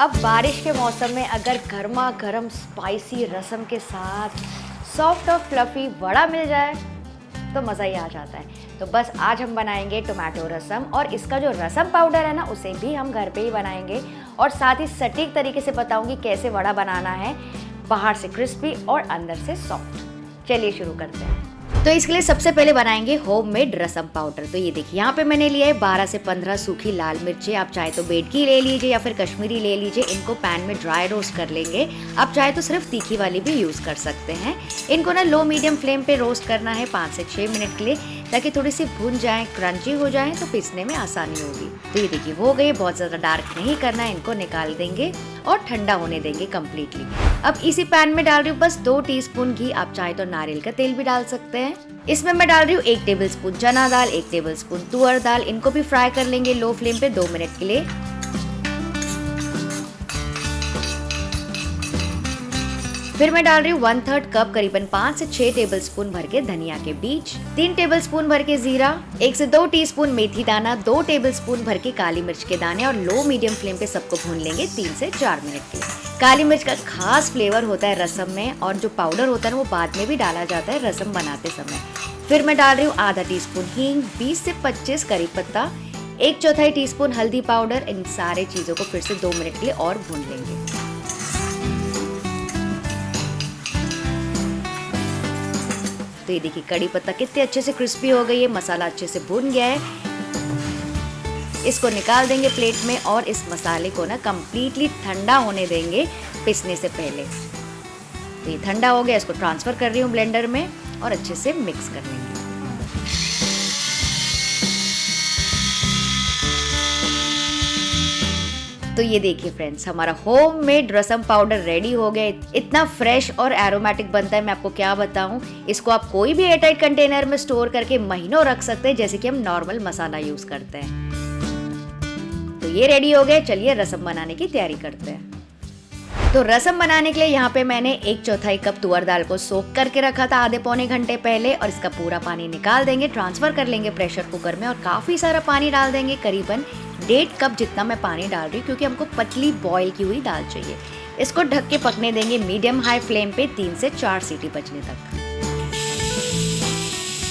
अब बारिश के मौसम में अगर गर्मा गर्म स्पाइसी रसम के साथ सॉफ्ट और फ्लफी वड़ा मिल जाए तो मज़ा ही आ जाता है। तो बस आज हम बनाएंगे टोमेटो रसम, और इसका जो रसम पाउडर है ना उसे भी हम घर पे ही बनाएंगे, और साथ ही सटीक तरीके से बताऊंगी कैसे वड़ा बनाना है, बाहर से क्रिस्पी और अंदर से सॉफ्ट। चलिए शुरू करते हैं। तो इसके लिए सबसे पहले बनाएंगे होममेड रसम पाउडर। तो ये देखिए यहाँ पे मैंने लिया है 12 से 15 सूखी लाल मिर्चें। आप चाहे तो बेडकी ले लीजिए या फिर कश्मीरी ले लीजिए। इनको पैन में ड्राई रोस्ट कर लेंगे। आप चाहे तो सिर्फ तीखी वाली भी यूज़ कर सकते हैं। इनको ना लो मीडियम फ्लेम पे रोस्ट करना है 5 से 6 मिनट के लिए, ताकि थोड़ी सी भुन जाए, क्रंची हो जाए तो पीसने में आसानी होगी। तो ये देखिए हो गए, बहुत ज़्यादा डार्क नहीं करना है। इनको निकाल देंगे और ठंडा होने देंगे कम्प्लीटली। अब इसी पैन में डाल रही हूँ बस 2 टीस्पून घी। आप चाहे तो नारियल का तेल भी डाल सकते हैं। इसमें मैं डाल रही हूँ 1 टेबलस्पून चना दाल, 1 टेबलस्पून तुअर दाल। इनको भी फ्राई कर लेंगे लो फ्लेम पे 2 मिनट के लिए। फिर मैं डाल रही हूँ 1/3 कप करीबन 5 से 6 टेबलस्पून भर के धनिया के बीज, 3 टेबलस्पून भर के जीरा, 1 से 2 टीस्पून मेथी दाना, 2 टेबलस्पून भर के काली मिर्च के दाने, और लो मीडियम फ्लेम पे सबको भून लेंगे 3 से 4 मिनट के लिए। काली मिर्च का खास फ्लेवर होता है रसम में, और जो पाउडर होता है वो बाद में भी डाला जाता है रसम बनाते समय। फिर मैं डाल रही हूँ आधा टीस्पून हींग, 20 से 25 करी पत्ता, 1/4 टीस्पून हल्दी पाउडर। इन सारे चीजों को फिर से 2 मिनट के लिए और भून लेंगे। तो ये देखिए कड़ी पत्ता कितने अच्छे से क्रिस्पी हो गई है, मसाला अच्छे से भुन गया है। इसको निकाल देंगे प्लेट में, और इस मसाले को ना कम्प्लीटली ठंडा होने देंगे पिसने से पहले। तो ये ठंडा हो गया, इसको ट्रांसफर कर रही हूँ ब्लेंडर में और अच्छे से मिक्स कर लेंगे। तो ये देखिए फ्रेंड्स, हमारा होममेड रसम पाउडर रेडी हो गया। इतना फ्रेश और एरोमेटिक बनता है, मैं आपको क्या बताऊं। इसको आप कोई भी एयरटाइट कंटेनर में स्टोर करके महीनों रख सकते हैं, जैसे कि हम नॉर्मल मसाला यूज करते हैं। तो ये रेडी हो गए, चलिए रसम बनाने की तैयारी करते हैं। तो रसम बनाने के लिए यहाँ पे मैंने 1/4 कप तुअर दाल को सोक करके रखा था आधे पौने घंटे पहले, और इसका पूरा पानी निकाल देंगे, ट्रांसफर कर लेंगे प्रेशर कुकर में, और काफी सारा पानी डाल देंगे, करीबन 1.5 कप जितना मैं पानी डाल रही हूँ, क्योंकि हमको पतली बॉईल की हुई दाल चाहिए। इसको ढक के पकने देंगे मीडियम हाई फ्लेम पे 3 से 4 सीटी बजने तक,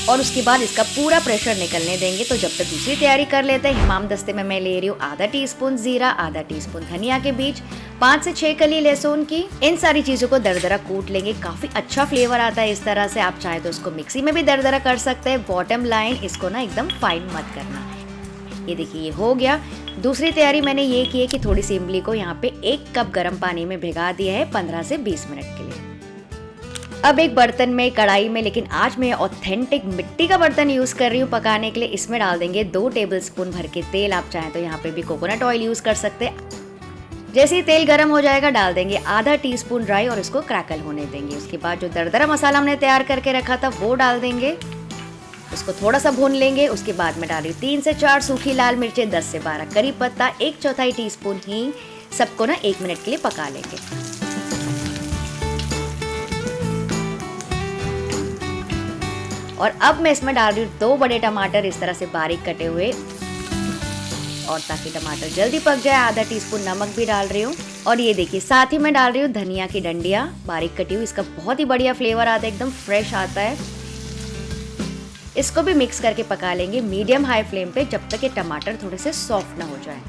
और उसके बाद इसका पूरा प्रेशर निकलने देंगे। तो जब तक दूसरी तैयारी कर लेते हैं, हिमाम दस्ते में मैं ले रही हूँ आधा टीस्पून जीरा, आधा टीस्पून धनिया के बीज, 5 से 6 कली लहसुन की। इन सारी चीजों को दरदरा कूट लेंगे, काफी अच्छा फ्लेवर आता है इस तरह से। आप चाहे तो इसको मिक्सी में भी दरदरा कर सकते हैं। बॉटम लाइन, इसको ना एकदम फाइन मत करना। ये देखिए ये हो गया। दूसरी तैयारी मैंने ये की है कि थोड़ी सी इमली को यहाँ पे 1 कप गर्म पानी में भिगा दिया है 15 से 20 मिनट के लिए। अब एक बर्तन में, कढ़ाई में, लेकिन आज मैं ऑथेंटिक मिट्टी का बर्तन यूज कर रही हूँ पकाने के लिए। इसमें डाल देंगे 2 टेबलस्पून भर के तेल। आप चाहें तो यहाँ पे भी कोकोनट ऑयल यूज कर सकते हैं। जैसे ही तेल गर्म हो जाएगा, डाल देंगे आधा टीस्पून राई, और इसको क्रैकल होने देंगे। उसके बाद जो दरदरा मसाला हमने तैयार करके रखा था वो डाल देंगे, उसको थोड़ा सा भून लेंगे। उसके बाद में डाल रही 3 से 4 सूखी लाल मिर्चें, 10 से 12 करी पत्ता, 1/4 टीस्पून हींग। सबको ना 1 मिनट के लिए पका लेंगे। और अब मैं इसमें डाल रही हूँ 2 बड़े टमाटर इस तरह से बारीक कटे हुए, और ताकि टमाटर जल्दी पक जाए आधा टीस्पून नमक भी डाल रही हूँ। और ये देखिए साथ ही मैं डाल रही हूँ धनिया की डंडियाँ बारीक कटी हुई। इसका बहुत ही बढ़िया फ्लेवर आता है, एकदम फ्रेश आता है। इसको भी मिक्स करके पका लेंगे मीडियम हाई फ्लेम पे, जब तक ये टमाटर थोड़े से सॉफ्ट ना हो जाए।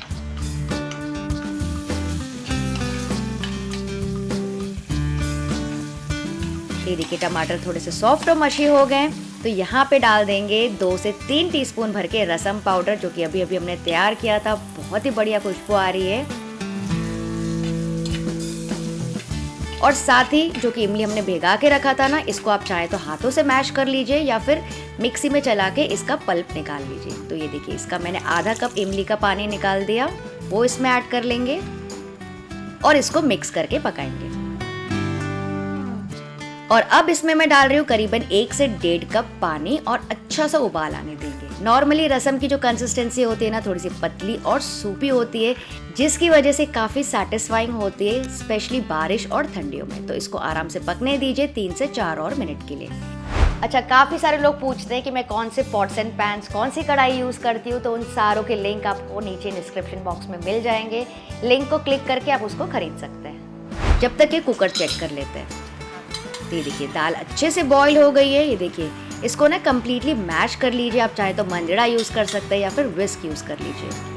ये देखिए टमाटर थोड़े से सॉफ्ट और मशी हो गए। तो यहाँ पे डाल देंगे 2 से 3 टीस्पून भर के रसम पाउडर, जो कि अभी अभी हमने तैयार किया था। बहुत ही बढ़िया खुशबू आ रही है। और साथ ही जो कि इमली हमने भिगा के रखा था ना, इसको आप चाहे तो हाथों से मैश कर लीजिए या फिर मिक्सी में चला के इसका पल्प निकाल लीजिए। तो ये देखिए इसका मैंने आधा कप इमली का पानी निकाल दिया, वो इसमें ऐड कर लेंगे और इसको मिक्स करके पकाएंगे। और अब इसमें मैं डाल रही हूँ करीबन 1 से 1.5 कप पानी, और अच्छा सा उबाल आने देंगे। नॉर्मली रसम की जो कंसिस्टेंसी होती है ना, थोड़ी सी पतली और सूपी होती है, जिसकी वजह से काफ़ी सेटिस्फाइंग होती है, स्पेशली बारिश और ठंडियों में। तो इसको आराम से पकने दीजिए 3 से 4 और मिनट के लिए। अच्छा, काफ़ी सारे लोग पूछते हैं कि मैं कौन से पॉट्स एंड पैन्स, कौन सी कढ़ाई यूज़ करती हूँ, तो उन सारों के लिंक आपको नीचे डिस्क्रिप्शन बॉक्स में मिल जाएंगे। लिंक को क्लिक करके आप उसको खरीद सकते हैं। जब तक ये कुकर चेक कर लेते हैं। तो ये देखिए दाल अच्छे से बॉईल हो गई है। ये देखिए इसको ना कम्प्लीटली मैश कर लीजिए। आप चाहे तो मंजड़ा यूज़ कर सकते हैं या फिर विस्क यूज़ कर लीजिए।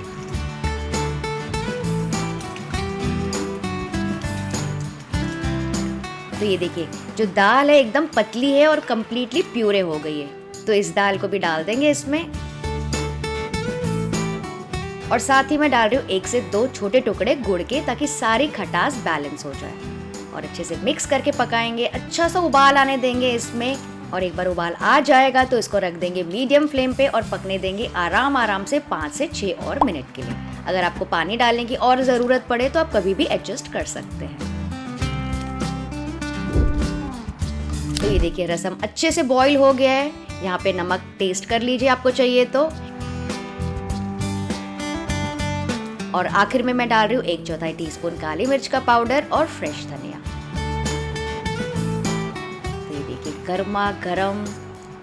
तो ये देखिए जो दाल है एकदम पतली है और कम्प्लीटली प्यूरे हो गई है। तो इस दाल को भी डाल देंगे इसमें, और साथ ही मैं डाल रही हूँ 1 से 2 छोटे टुकड़े गुड़ के, ताकि सारी खटास बैलेंस हो जाए। और अच्छे से मिक्स करके पकाएंगे। अच्छा सा उबाल आने देंगे इसमें, और एक बार उबाल आ जाएगा तो इसको रख देंगे मीडियम फ्लेम पे और पकने देंगे आराम से 5 से 6 और मिनट के लिए। अगर आपको पानी डालने की और ज़रूरत पड़े तो आप कभी भी एडजस्ट कर सकते हैं। तो ये देखिए रसम अच्छे से बॉईल हो गया है। यहाँ पे नमक टेस्ट कर लीजिए आपको चाहिए तो। और आखिर में मैं डाल रही हूँ 1/4 टीस्पून काली मिर्च का पाउडर और फ्रेश धनिया। तो ये देखिए गर्मा गर्म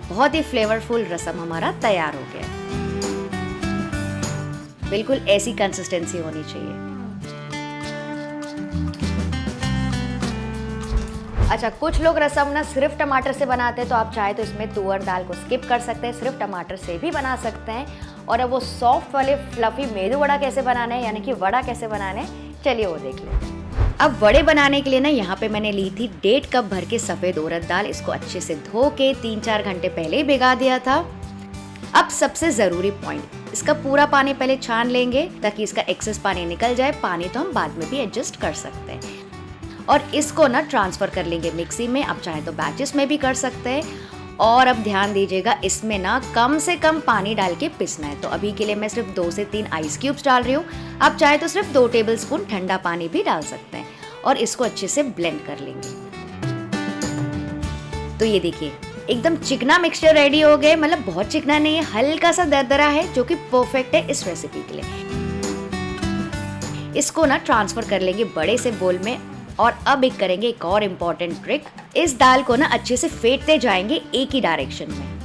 बहुत ही फ्लेवरफुल रसम हमारा तैयार हो गया। बिल्कुल ऐसी कंसिस्टेंसी होनी चाहिए। अच्छा, कुछ लोग रसम ना सिर्फ टमाटर से बनाते हैं, तो आप चाहे तो इसमें तुअर दाल को स्किप कर सकते हैं, सिर्फ टमाटर से भी बना सकते हैं। और अब वो सॉफ्ट वाले फ्लफी मेदू वड़ा कैसे बनाने हैं, यानी कि वड़ा कैसे बनाने हैं, चलिए वो देख लें। अब वड़े बनाने के लिए ना यहाँ पे मैंने ली थी 1.5 कप भर के सफ़ेद उड़द दाल। इसको अच्छे से धो के 3-4 घंटे पहले ही भिगा दिया था। अब सबसे ज़रूरी पॉइंट, इसका पूरा पानी पहले छान लेंगे ताकि इसका एक्सेस पानी निकल जाए। पानी तो हम बाद में भी एडजस्ट कर सकते हैं। और इसको ना ट्रांसफ़र कर लेंगे मिक्सी में। आप चाहे तो बैचेस में भी कर सकते हैं। और अब ध्यान दीजिएगा, इसमें ना कम से कम पानी डाल के पिसना है। तो अभी के लिए मैं सिर्फ 2 से 3 आइस क्यूब्स डाल रही हूँ। आप चाहे तो सिर्फ 2 टेबलस्पून ठंडा पानी भी डाल सकते हैं। और इसको अच्छे से ब्लेंड कर लेंगे। तो ये देखिए एकदम चिकना मिक्सचर रेडी हो गए। मतलब बहुत चिकना नहीं है, हल्का सा दरदरा है, जो कि परफेक्ट है इस रेसिपी के लिए। इसको ना ट्रांसफ़र कर लेंगे बड़े से बोल में। और अब करेंगे एक और इम्पॉर्टेंट ट्रिक। इस दाल को ना अच्छे से फेंटते जाएंगे एक ही डायरेक्शन में।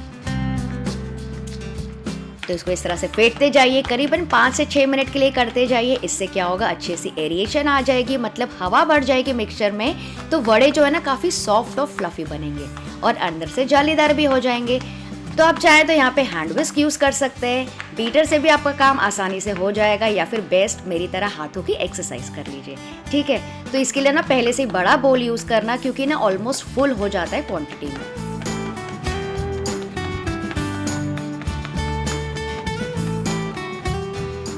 तो इसको इस तरह से फेंटते जाइए, करीबन 5 से 6 मिनट के लिए करते जाइए। इससे क्या होगा, अच्छे से एरिएशन आ जाएगी, मतलब हवा बढ़ जाएगी मिक्सचर में। तो वड़े जो है ना काफ़ी सॉफ्ट और फ्लफी बनेंगे और अंदर से जालीदार भी हो जाएंगे। तो आप चाहे तो यहाँ पे हैंड विस्क यूज़ कर सकते हैं। बीटर से भी आपका काम आसानी से हो जाएगा, या फिर बेस्ट मेरी तरह हाथों की एक्सरसाइज कर लीजिए। ठीक है, तो इसके लिए ना पहले से बड़ा बोल यूज़ करना, क्योंकि ना ऑलमोस्ट फुल हो जाता है क्वांटिटी में।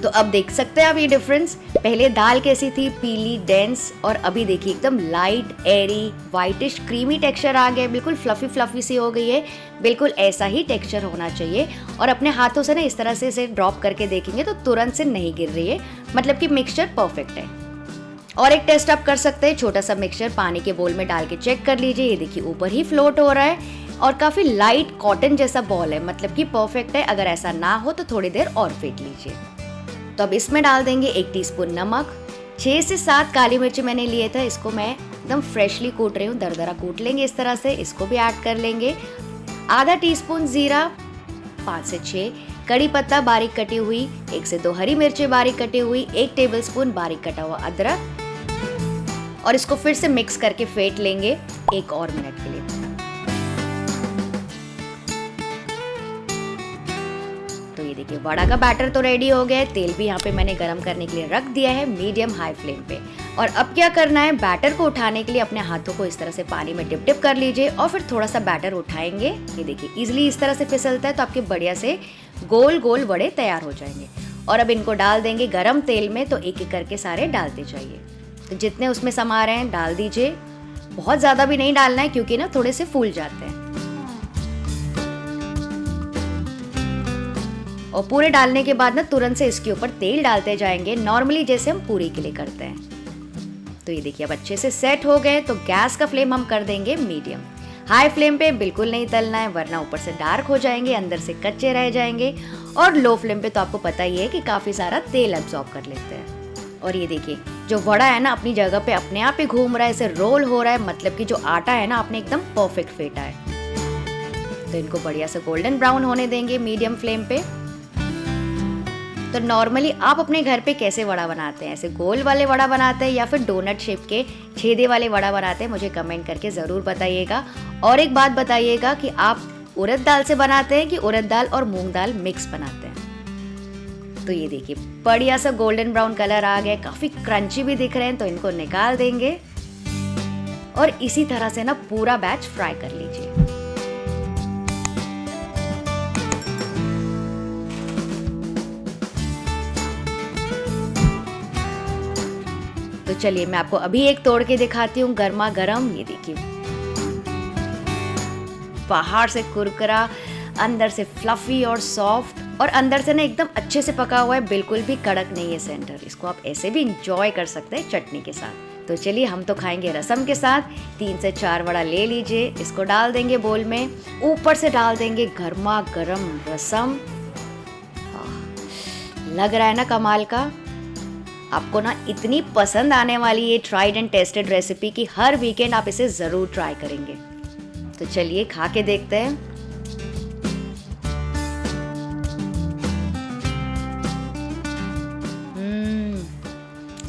तो अब देख सकते हैं आप ये डिफरेंस। पहले दाल कैसी थी, पीली डेंस, और अभी देखिए एकदम लाइट एरी वाइटिश क्रीमी टेक्सचर आ गया। बिल्कुल फ्लफी सी हो गई है। बिल्कुल ऐसा ही टेक्सचर होना चाहिए। और अपने हाथों से ना इस तरह से इसे ड्रॉप करके देखेंगे तो तुरंत से नहीं गिर रही है, मतलब कि मिक्सचर परफेक्ट है। और एक टेस्ट आप कर सकते हैं, छोटा सा मिक्सचर पानी के बोल में डाल के चेक कर लीजिए। ये देखिए ऊपर ही फ्लोट हो रहा है और काफ़ी लाइट कॉटन जैसा बॉल है, मतलब कि परफेक्ट है। अगर ऐसा ना हो तो थोड़ी देर और फेंट लीजिए। तो अब इसमें डाल देंगे 1 टीस्पून नमक, 6 से 7 काली मिर्ची मैंने लिए थे। इसको मैं एकदम फ्रेशली कूट रही हूँ, दरदरा कूट लेंगे इस तरह से। इसको भी ऐड कर लेंगे। आधा टीस्पून जीरा, 5 से 6 कड़ी पत्ता बारीक कटी हुई, 1 से 2 हरी मिर्चें बारीक कटी हुई, 1 टेबलस्पून बारीक कटा हुआ अदरक। और इसको फिर से मिक्स करके फेंट लेंगे 1 और मिनट के लिए। तो ये देखिए वड़ा का बैटर तो रेडी हो गया है। तेल भी यहाँ पे मैंने गरम करने के लिए रख दिया है मीडियम हाई फ्लेम पे। और अब क्या करना है, बैटर को उठाने के लिए अपने हाथों को इस तरह से पानी में डिप कर लीजिए और फिर थोड़ा सा बैटर उठाएंगे। ये देखिए इजीली इस तरह से फिसलता है, तो आपके बढ़िया से गोल गोल वड़े तैयार हो जाएंगे। और अब इनको डाल देंगे गरम तेल में। तो एक एक करके सारे डालते जाइए। तो जितने उसमें समा रहे हैं डाल दीजिए। बहुत ज़्यादा भी नहीं डालना है, क्योंकि ना थोड़े से फूल जाते हैं। और पूरे डालने के बाद ना तुरंत से इसके ऊपर तेल डालते जाएंगे, नॉर्मली जैसे हम पूरी के लिए करते हैं। तो ये देखिए अब अच्छे से सेट हो गए। तो गैस का फ्लेम हम कर देंगे मीडियम। हाई फ्लेम पे बिल्कुल नहीं तलना है, वरना ऊपर से डार्क हो जाएंगे, अंदर से कच्चे रह जाएंगे। और लो फ्लेम पे तो आपको पता ही है कि काफ़ी सारा तेल एब्जॉर्ब कर लेते हैं। और ये देखिए जो वड़ा है ना अपनी जगह पे अपने आप ही घूम रहा है, इसे रोल हो रहा है, मतलब कि जो आटा है ना आपने एकदम परफेक्ट फेंटा है। तो इनको बढ़िया से गोल्डन ब्राउन होने देंगे मीडियम फ्लेम पे। तो नॉर्मली आप अपने घर पे कैसे वड़ा बनाते हैं, ऐसे गोल वाले वड़ा बनाते हैं या फिर डोनट शेप के छेदे वाले वड़ा बनाते हैं, मुझे कमेंट करके ज़रूर बताइएगा। और एक बात बताइएगा कि आप उड़द दाल से बनाते हैं कि उड़द दाल और मूंग दाल मिक्स बनाते हैं। तो ये देखिए बढ़िया सा गोल्डन ब्राउन कलर आ गया, काफ़ी क्रंची भी दिख रहे हैं, तो इनको निकाल देंगे और इसी तरह से ना पूरा बैच फ्राई कर लीजिए। तो चलिए मैं आपको अभी एक तोड़ के दिखाती हूँ गर्मा गर्म। ये देखिए बाहर से कुरकुरा, अंदर से फ्लफी और सॉफ्ट, और अंदर से ना एकदम अच्छे से पका हुआ है, बिल्कुल भी कड़क नहीं है सेंटर। इसको आप ऐसे भी इंजॉय कर सकते हैं चटनी के साथ। तो चलिए हम तो खाएंगे रसम के साथ। 3 से 4 वड़ा ले लीजिए, इसको डाल देंगे बोल में, ऊपर से डाल देंगे गर्मा गर्म रसम। लग रहा है ना कमाल का। आपको ना इतनी पसंद आने वाली ये ट्राइड एंड टेस्टेड रेसिपी कि हर वीकेंड आप इसे ज़रूर ट्राई करेंगे। तो चलिए खा के देखते हैं।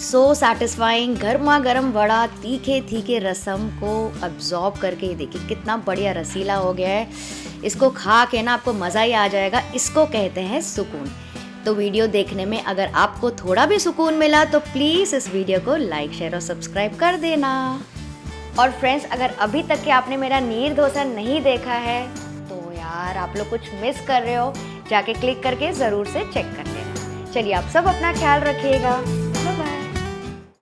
सो सैटिस्फाइंग, गर्मा गर्म वड़ा तीखे तीखे रसम को अब्जॉर्ब करके, ये देखिए कितना बढ़िया रसीला हो गया है। इसको खा के ना आपको मज़ा ही आ जाएगा। इसको कहते हैं सुकून। तो वीडियो देखने में अगर आपको थोड़ा भी सुकून मिला तो प्लीज़ इस वीडियो को लाइक शेयर और सब्सक्राइब कर देना। और फ्रेंड्स, अगर अभी तक के आपने मेरा नीर डोसा नहीं देखा है तो यार आप लोग कुछ मिस कर रहे हो, जाके क्लिक करके ज़रूर से चेक कर लेना। चलिए आप सब अपना ख्याल रखिएगा।